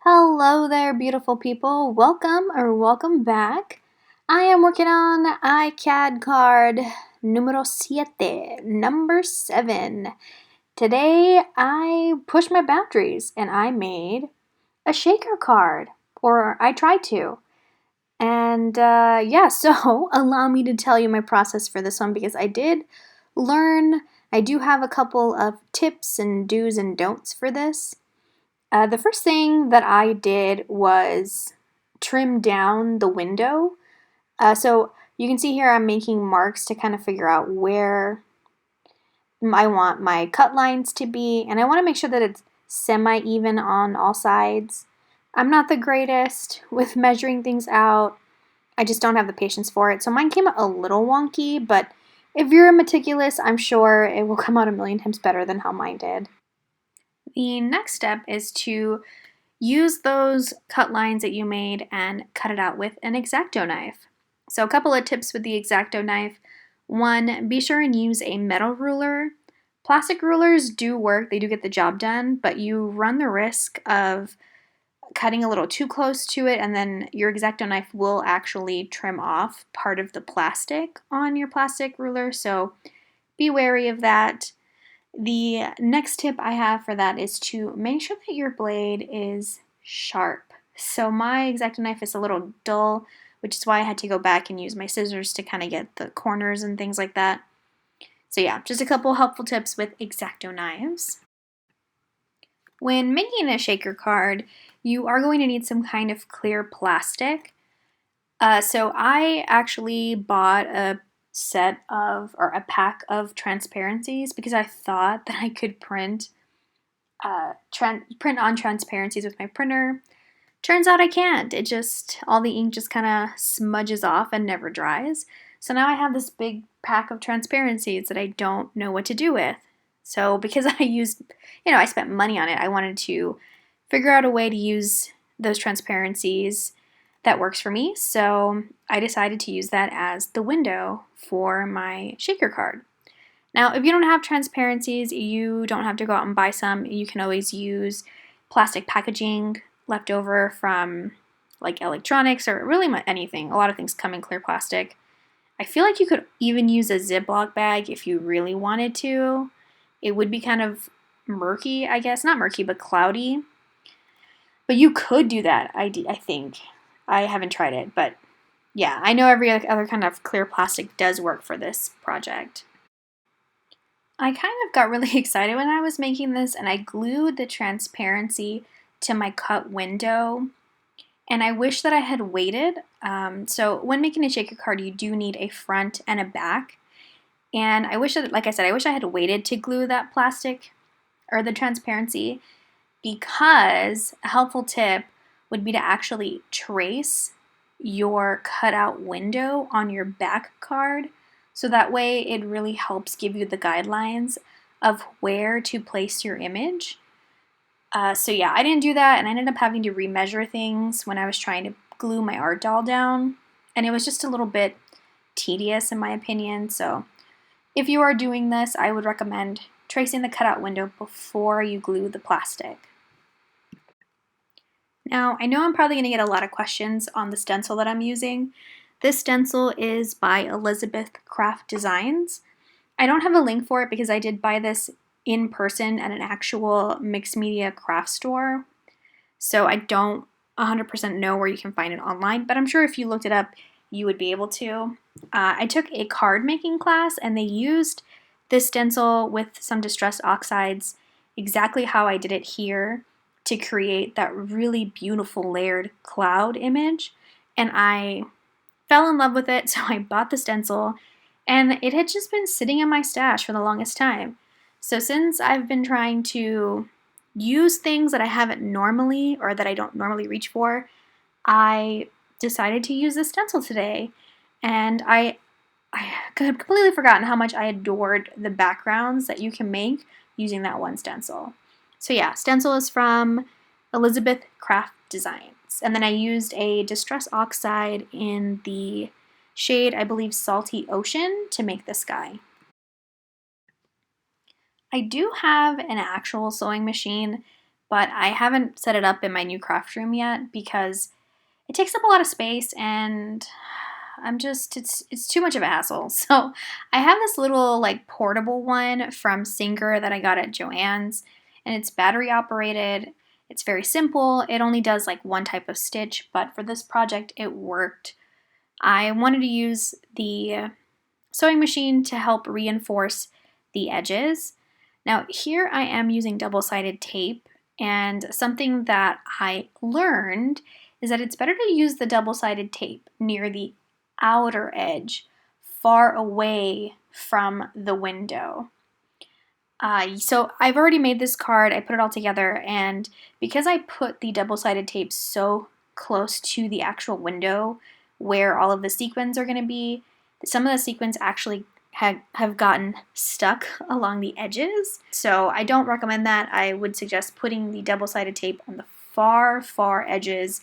Hello there, beautiful people. Welcome back. I am working on ICAD card number 7. Today I pushed my boundaries and I made a shaker card, or I tried to. And so allow me to tell you my process for this one because I did learn, I do have a couple of tips and do's and don'ts for this. The first thing that I did was trim down the window. So you can see here I'm making marks to kind of figure out where I want my cut lines to be, and I want to make sure that it's semi-even on all sides. I'm not the greatest with measuring things out. I just don't have the patience for it. So mine came out a little wonky, but if you're meticulous, I'm sure it will come out a million times better than how mine did. The next step is to use those cut lines that you made and cut it out with an X-Acto knife. So a couple of tips with the X-Acto knife. One, be sure and use a metal ruler. Plastic rulers do work, they do get the job done, but you run the risk of cutting a little too close to it, and then your X-Acto knife will actually trim off part of the plastic on your plastic ruler, so be wary of that. The next tip I have for that is to make sure that your blade is sharp. So my X-Acto knife is a little dull, which is why I had to go back and use my scissors to kind of get the corners and things like that. So yeah, just a couple helpful tips with X-Acto knives. When making a shaker card, you are going to need some kind of clear plastic. So I actually bought a pack of transparencies because I thought that I could print on transparencies with my printer. Turns out I can't. All the ink just kind of smudges off and never dries. So now I have this big pack of transparencies that I don't know what to do with. So because I spent money on it, I wanted to figure out a way to use those transparencies that works for me. So I decided to use that as the window for my shaker card. Now, if you don't have transparencies, you don't have to go out and buy some. You can always use plastic packaging left over from like electronics or really anything. A lot of things come in clear plastic. I feel like you could even use a Ziploc bag if you really wanted to. It would be kind of murky, I guess. Not murky, but cloudy. But you could do that, I think. I haven't tried it, but yeah, I know every other kind of clear plastic does work for this project. I kind of got really excited when I was making this, and I glued the transparency to my cut window, and I wish that I had waited. So when making a shaker card, you do need a front and a back, and I wish that, like I said, I wish I had waited to glue that plastic or the transparency, because a helpful tip would be to actually trace your cutout window on your back card, so that way it really helps give you the guidelines of where to place your image. So yeah, I didn't do that, and I ended up having to remeasure things when I was trying to glue my art doll down, and it was just a little bit tedious in my opinion. So if you are doing this, I would recommend tracing the cutout window before you glue the plastic. Now, I know I'm probably going to get a lot of questions on the stencil that I'm using. This stencil is by Elizabeth Craft Designs. I don't have a link for it because I did buy this in person at an actual mixed media craft store. So I don't 100% know where you can find it online, but I'm sure if you looked it up, you would be able to. I took a card making class and they used this stencil with some distressed oxides exactly how I did it here to create that really beautiful layered cloud image, and I fell in love with it, so I bought the stencil, and it had just been sitting in my stash for the longest time. So since I've been trying to use things that I haven't normally, or that I don't normally reach for, I decided to use this stencil today, and I had completely forgotten how much I adored the backgrounds that you can make using that one stencil. So yeah, stencil is from Elizabeth Craft Designs. And then I used a Distress Oxide in the shade, I believe, Salty Ocean to make the sky. I do have an actual sewing machine but I haven't set it up in my new craft room yet because it takes up a lot of space and it's too much of a hassle. So I have this little like portable one from Singer that I got at Joann's, and it's battery operated. It's very simple. It only does like one type of stitch, but for this project it worked. I wanted to use the sewing machine to help reinforce the edges. Now here I am using double-sided tape, and something that I learned is that it's better to use the double-sided tape near the outer edge, far away from the window. So I've already made this card, I put it all together, and because I put the double-sided tape so close to the actual window where all of the sequins are going to be, some of the sequins actually have gotten stuck along the edges. So I don't recommend that. I would suggest putting the double-sided tape on the far, far edges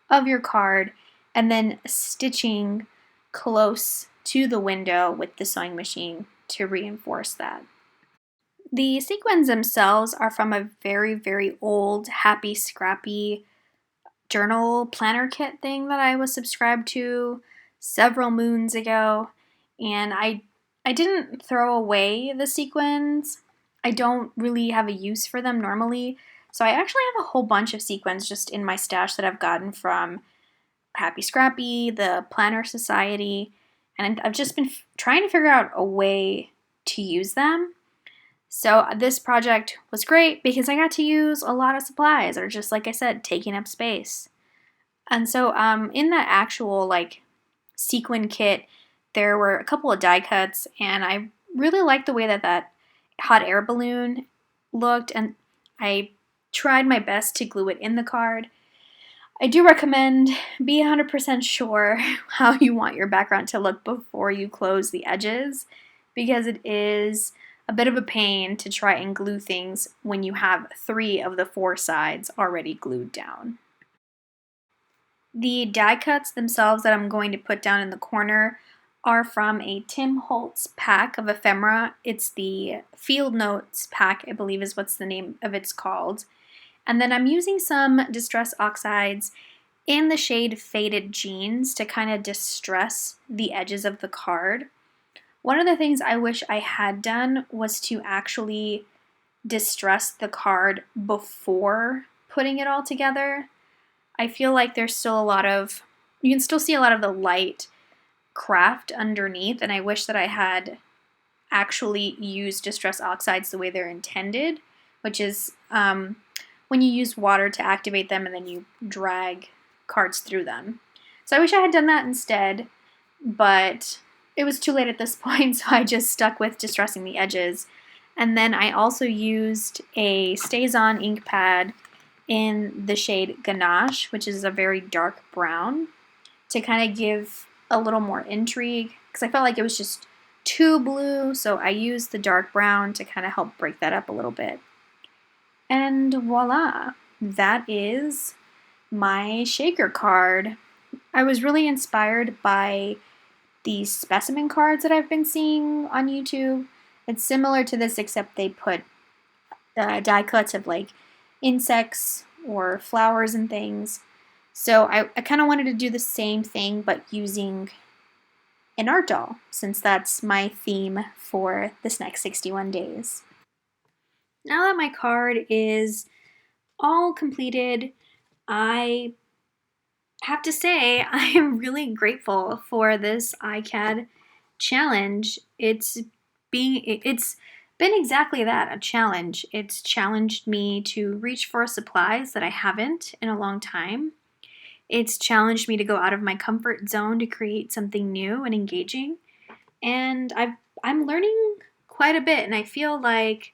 of your card and then stitching close to the window with the sewing machine to reinforce that. The sequins themselves are from a very, very old Happy Scrappy journal planner kit thing that I was subscribed to several moons ago, and I didn't throw away the sequins. I don't really have a use for them normally, so I actually have a whole bunch of sequins just in my stash that I've gotten from Happy Scrappy, the Planner Society, and I've just been trying to figure out a way to use them. So this project was great because I got to use a lot of supplies that are just, like I said, taking up space. And so in that actual like sequin kit, there were a couple of die cuts, and I really liked the way that hot air balloon looked, and I tried my best to glue it in the card. I do recommend be 100% sure how you want your background to look before you close the edges, because it is a bit of a pain to try and glue things when you have 3 of the 4 sides already glued down. The die cuts themselves that I'm going to put down in the corner are from a Tim Holtz pack of ephemera. It's the Field Notes pack, I believe is what's the name of it's called. And then I'm using some Distress Oxides in the shade Faded Jeans to kind of distress the edges of the card. One of the things I wish I had done was to actually distress the card before putting it all together. I feel like there's still you can still see a lot of the light craft underneath, and I wish that I had actually used Distress Oxides the way they're intended, which is when you use water to activate them and then you drag cards through them. So I wish I had done that instead, but it was too late at this point, so I just stuck with distressing the edges. And then I also used a StazOn ink pad in the shade Ganache, which is a very dark brown, to kind of give a little more intrigue, because I felt like it was just too blue, so I used the dark brown to kind of help break that up a little bit. And voila, that is my shaker card. I was really inspired by these specimen cards that I've been seeing on YouTube. It's similar to this, except they put die cuts of like insects or flowers and things. So I kind of wanted to do the same thing, but using an art doll, since that's my theme for this next 61 days. Now that my card is all completed, I have to say I am really grateful for this ICAD challenge. It's been exactly that, a challenge. It's challenged me to reach for supplies that I haven't in a long time. It's challenged me to go out of my comfort zone to create something new and engaging. And I'm learning quite a bit, and I feel like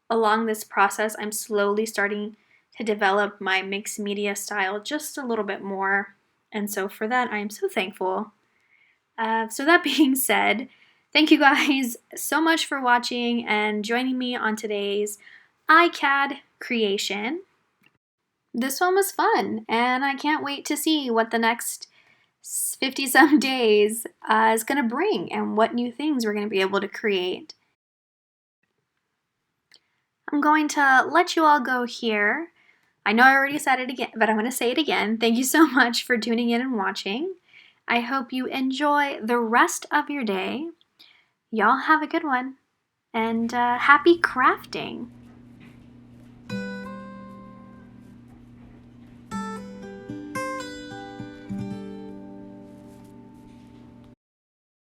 along this process I'm slowly starting to develop my mixed media style just a little bit more. And so for that, I am so thankful. So that being said, thank you guys so much for watching and joining me on today's ICAD creation. This one was fun, and I can't wait to see what the next 50-some days is going to bring and what new things we're going to be able to create. I'm going to let you all go here. I know I already said it again, but I'm going to say it again. Thank you so much for tuning in and watching. I hope you enjoy the rest of your day. Y'all have a good one, and happy crafting!